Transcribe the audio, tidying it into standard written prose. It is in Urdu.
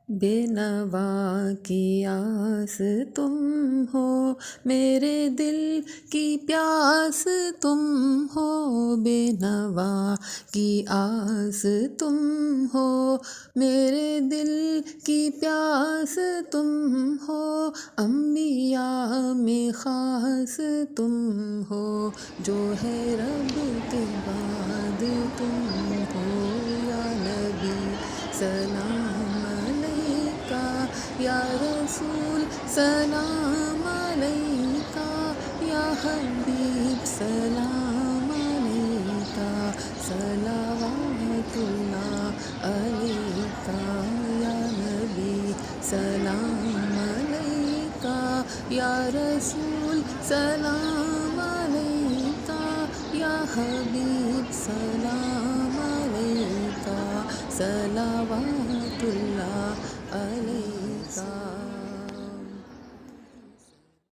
بے نوا کی آس تم ہو، میرے دل کی پیاس تم ہو، بے نوا کی آس تم ہو، میرے دل کی پیاس تم ہو، انبیاء میں خاص تم ہو، جو ہے رب کے بعد تم ہو، یا نبی سلام علیکہ، یا رسول سلام علیکہ، یا حبیب سلام علیکہ، صلوات اللہ علیکہ، یا نبی سلام علیکہ، یا رسول سلام علیکہ، یا حبیب سلام علیکہ، صلوات اللہ علیکہ۔